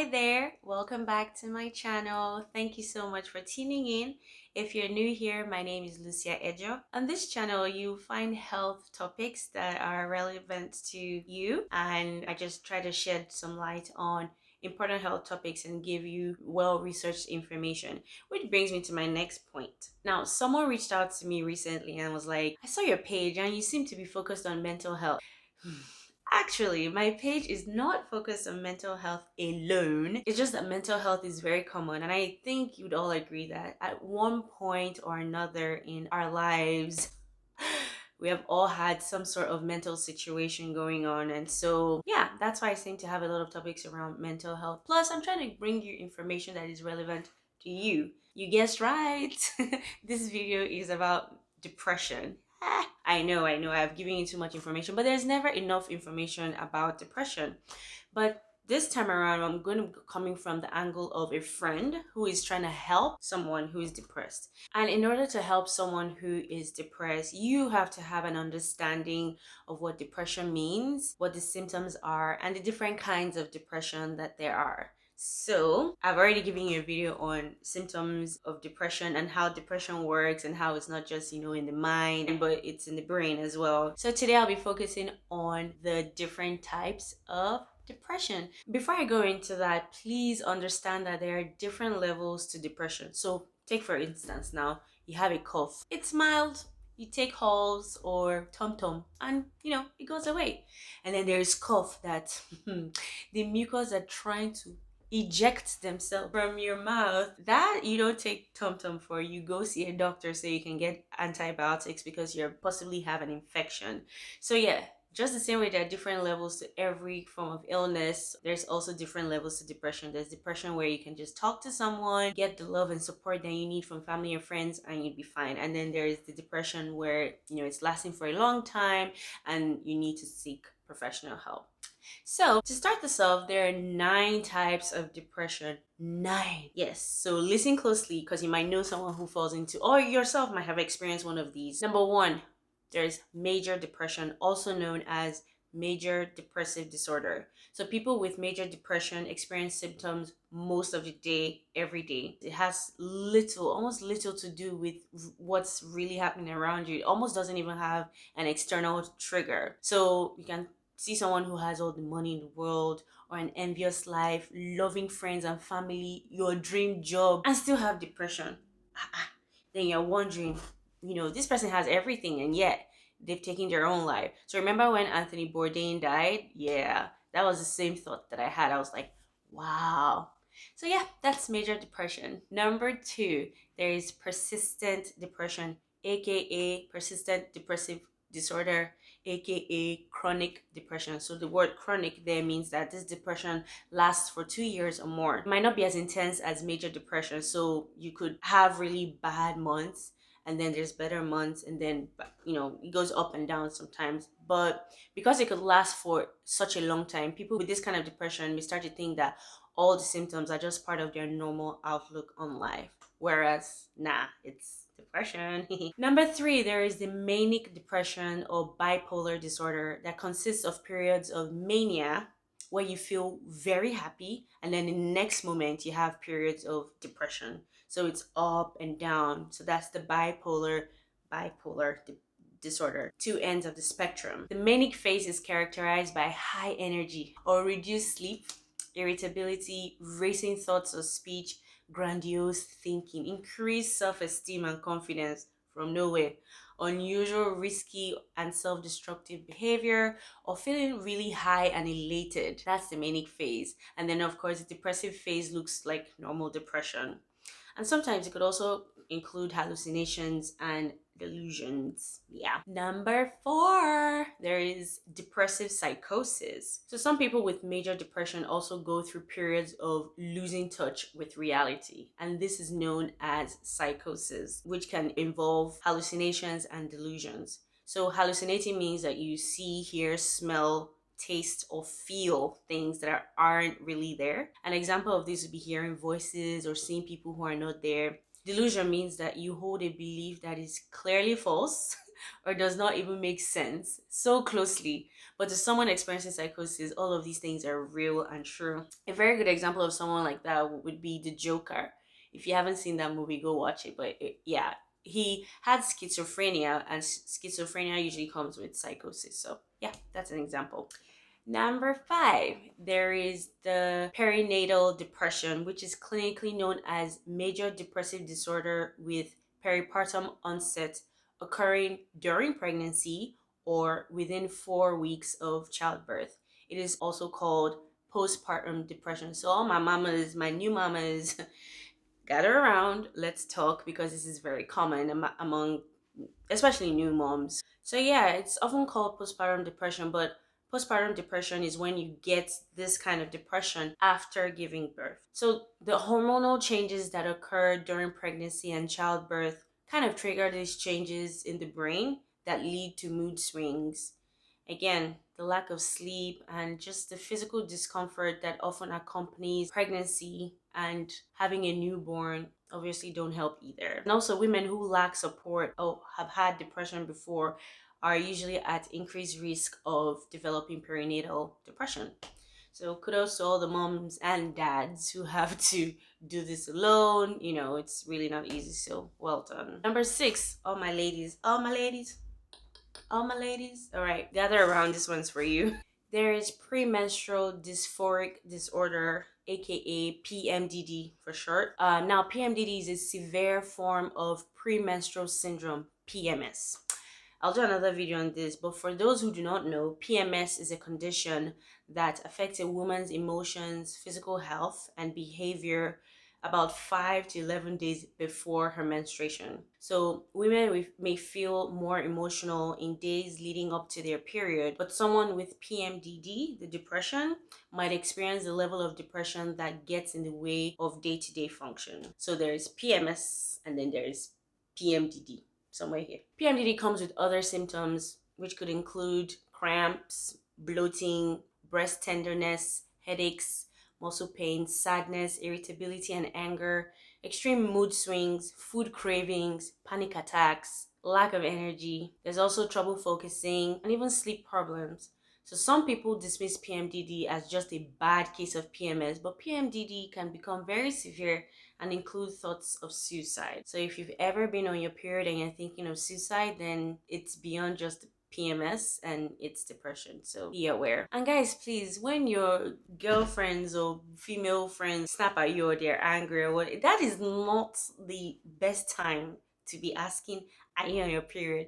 Hi there, welcome back to my channel. Thank you so much for tuning in. If you're new here, my name is Lucia Ejo. On this channel, you'll find health topics that are relevant to you, and I just try to shed some light on important health topics and give you well-researched information, which brings me to my next point. Now, someone reached out to me recently and was like, I saw your page and you seem to be focused on mental health. Actually, my page is not focused on mental health alone. It's just that mental health is very common, and I think you'd all agree that at one point or another in our lives, we have all had some sort of mental situation going on. And so, yeah, that's why I seem to have a lot of topics around mental health. Plus, I'm trying to bring you information that is relevant to you. You guessed right. This video is about depression. I know, I've given you too much information, but there's never enough information about depression. But this time around, I'm going to be coming from the angle of a friend who is trying to help someone who is depressed. And in order to help someone who is depressed, you have to have an understanding of what depression means, what the symptoms are, and the different kinds of depression that there are. So I've already given you a video on symptoms of depression and how depression works and how it's not just, in the mind, but it's in the brain as well. So today I'll be focusing on the different types of depression. Before I go into that, please understand that there are different levels to depression. So take for instance, now you have a cough. It's mild. You take Halls or Tom and it goes away. And then there's cough that the mucus are trying to eject themselves from your mouth. That you don't take Tom for. You go see a doctor so you can get antibiotics because you possibly have an infection. So yeah, just the same way there are different levels to every form of illness, there's also different levels to depression. There's depression where you can just talk to someone, get the love and support that you need from family and friends, and you'd be fine. And then there's the depression where it's lasting for a long time and you need to seek professional help. So to start this off, there are 9 types of depression. 9. Yes. So listen closely because you might know someone who falls into, or yourself might have experienced one of these. Number 1, there's major depression, also known as major depressive disorder. So people with major depression experience symptoms most of the day, every day. It has almost little to do with what's really happening around you. It almost doesn't even have an external trigger. So you can see someone who has all the money in the world or an envious life, loving friends and family, your dream job, and still have depression. Then you're wondering, this person has everything and yet they've taken their own life. So remember when Anthony Bourdain died? Yeah, that was the same thought that I had. I was like, wow. So yeah, that's major depression. Number 2, there is persistent depression, aka persistent depressive disorder, aka chronic depression. So the word chronic there means that this depression lasts for 2 years or more. It might not be as intense as major depression, so you could have really bad months and then there's better months, and then it goes up and down sometimes. But because it could last for such a long time, people with this kind of depression may start to think that all the symptoms are just part of their normal outlook on life, whereas it's depression. Number 3, there is the manic depression or bipolar disorder that consists of periods of mania where you feel very happy and then in the next moment you have periods of depression. So it's up and down. So that's the bipolar disorder. 2 ends of the spectrum. The manic phase is characterized by high energy or reduced sleep, irritability, racing thoughts or speech, grandiose thinking, increased self-esteem and confidence from nowhere, unusual, risky, and self-destructive behavior, or feeling really high and elated. That's the manic phase. And then, of course, the depressive phase looks like normal depression. And sometimes it could also include hallucinations and delusions. Yeah. Number 4, there is depressive psychosis. So some people with major depression also go through periods of losing touch with reality. And this is known as psychosis, which can involve hallucinations and delusions. So hallucinating means that you see, hear, smell, taste, or feel things that aren't really there. An example of this would be hearing voices or seeing people who are not there. Delusion means that you hold a belief that is clearly false or does not even make sense so closely. But to someone experiencing psychosis, all of these things are real and true. A very good example of someone like that would be the Joker. If you haven't seen that movie, go watch it. But yeah, he had schizophrenia, and schizophrenia usually comes with psychosis. So yeah, that's an example. Number five, there is the perinatal depression, which is clinically known as major depressive disorder with peripartum onset occurring during pregnancy or within 4 weeks of childbirth. It is also called postpartum depression. So, all my mamas, my new mamas, gather around, let's talk, because this is very common among especially new moms. So yeah, it's often called postpartum depression, but postpartum depression is when you get this kind of depression after giving birth. So the hormonal changes that occur during pregnancy and childbirth kind of trigger these changes in the brain that lead to mood swings. Again, the lack of sleep and just the physical discomfort that often accompanies pregnancy and having a newborn obviously don't help either. And also, women who lack support or have had depression before are usually at increased risk of developing perinatal depression. So kudos to all the moms and dads who have to do this alone. You know, it's really not easy, so well done. Number six, all my ladies. All right, gather around. This one's for you. There is premenstrual dysphoric disorder, aka PMDD for short. Now, PMDD is a severe form of premenstrual syndrome, PMS. I'll do another video on this, but for those who do not know, PMS is a condition that affects a woman's emotions, physical health, and behavior about 5 to 11 days before her menstruation. So women may feel more emotional in days leading up to their period, but someone with PMDD, the depression, might experience a level of depression that gets in the way of day-to-day function. So there's PMS and then there's PMDD somewhere here. PMDD comes with other symptoms, which could include cramps, bloating, breast tenderness, headaches, muscle pain, sadness, irritability and anger, extreme mood swings, food cravings, panic attacks, lack of energy. There's also trouble focusing and even sleep problems. So some people dismiss PMDD as just a bad case of PMS, but PMDD can become very severe and include thoughts of suicide. So if you've ever been on your period and you're thinking of suicide, then it's beyond just PMS and it's depression. So be aware. And guys, please, when your girlfriends or female friends snap at you or they're angry or what, that is not the best time to be asking, are you on your period?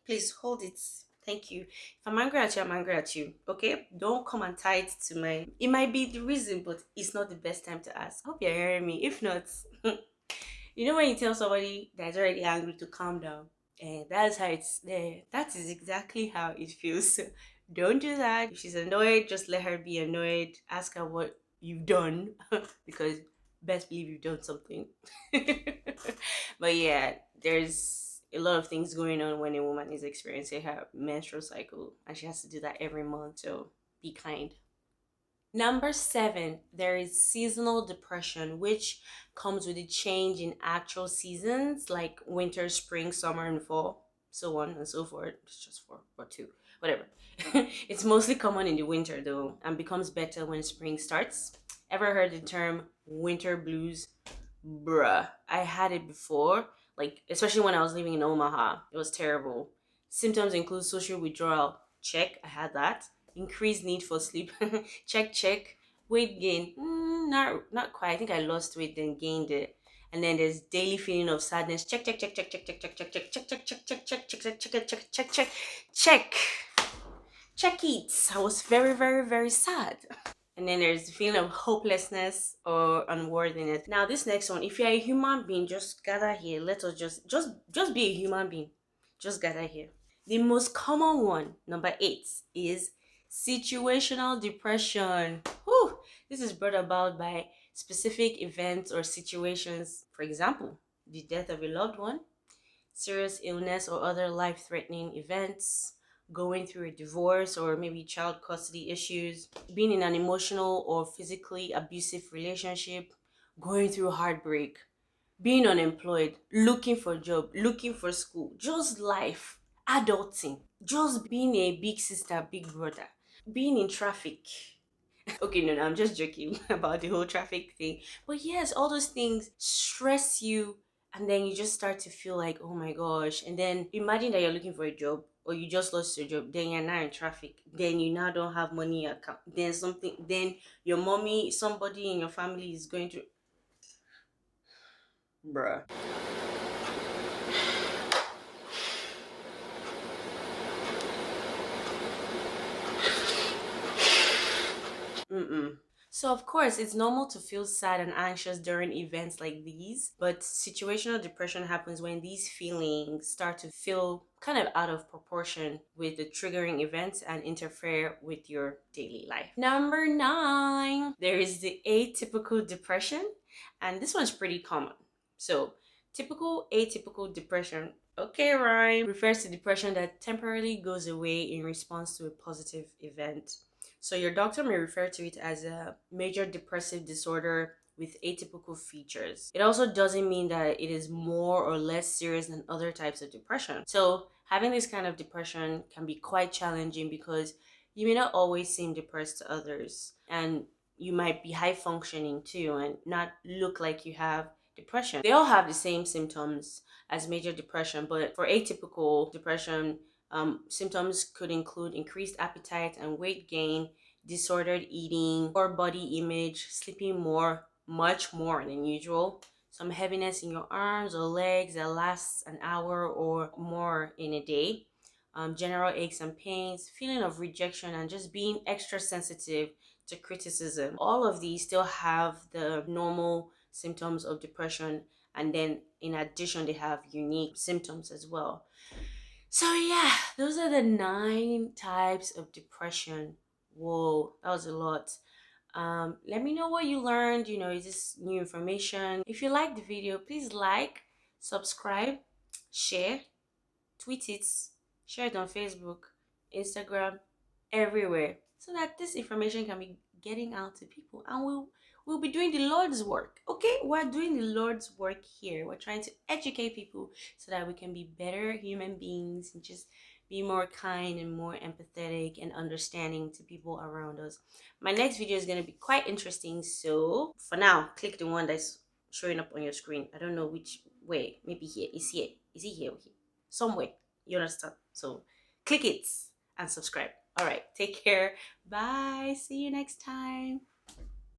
Please hold it. Thank you. If I'm angry at you, I'm angry at you. Okay? Don't come and tie it to my... It might be the reason, but it's not the best time to ask. Hope you're hearing me. If not, you know when you tell somebody that's already angry to calm down? That's how it's there. That is exactly how it feels. So don't do that. If she's annoyed, just let her be annoyed. Ask her what you've done because best believe you've done something. But yeah, there's a lot of things going on when a woman is experiencing her menstrual cycle and she has to do that every month, so be kind. Number seven, there is seasonal depression, which comes with a change in actual seasons like winter, spring, summer, and fall, so on and so forth. It's just 4 or 2, whatever. It's mostly common in the winter though, and becomes better when spring starts. Ever heard the term winter blues? Bruh, I had it before, like especially when I was living in Omaha. It was terrible. Symptoms include social withdrawal. Check, I had that. Increased need for sleep. check. Weight gain. Not quite. I think I lost weight then gained it. And then there's daily feeling of sadness. Check. Check it. I was very, very, very sad. And then there's the feeling of hopelessness or unworthiness. Now this next one, if you're a human being, just gather here. Let us just be a human being. Just gather here. The most common one, number 8, is situational depression. Whew. This is brought about by specific events or situations. For example, the death of a loved one, serious illness or other life-threatening events, going through a divorce or maybe child custody issues, being in an emotional or physically abusive relationship, going through heartbreak. being unemployed, looking for a job, looking for school, just life, adulting, just being a big sister, big brother, being in traffic. Okay, no, I'm just joking about the whole traffic thing. But yes, all those things stress you, and then you just start to feel like, oh my gosh. And then imagine that you're looking for a job, or you just lost your job, then you're now in traffic, then you now don't have money in your account, then something, then your mommy, somebody in your family is going to, bruh. Mm-mm. So, of course, it's normal to feel sad and anxious during events like these, but situational depression happens when these feelings start to feel kind of out of proportion with the triggering events and interfere with your daily life. Number 9, there is the atypical depression, and this one's pretty common. So, typical atypical depression, okay, rhyme, refers to depression that temporarily goes away in response to a positive event. So your doctor may refer to it as a major depressive disorder with atypical features. It also doesn't mean that it is more or less serious than other types of depression. So having this kind of depression can be quite challenging because you may not always seem depressed to others, and you might be high functioning too and not look like you have depression. They all have the same symptoms as major depression, but for atypical depression, symptoms could include increased appetite and weight gain, disordered eating, poor body image, sleeping more, much more than usual, some heaviness in your arms or legs that lasts an hour or more in a day, general aches and pains, feeling of rejection, and just being extra sensitive to criticism. All of these still have the normal symptoms of depression, and then in addition, they have unique symptoms as well. So yeah, those are the 9 types of depression. Whoa, that was a lot. Let me know what you learned. Is this new information? If you like the video, please like, subscribe, share, tweet it, share it on Facebook, Instagram, everywhere, so that this information can be getting out to people, and we'll be doing the Lord's work. Okay, we're doing the Lord's work here. We're trying to educate people so that we can be better human beings and just be more kind and more empathetic and understanding to people around us. My next video is going to be quite interesting, so for now, click the one that's showing up on your screen. I don't know which way. Maybe here. Is here. Is it here or here? Somewhere. You understand? So click it and subscribe. All right. Take care. Bye. See you next time.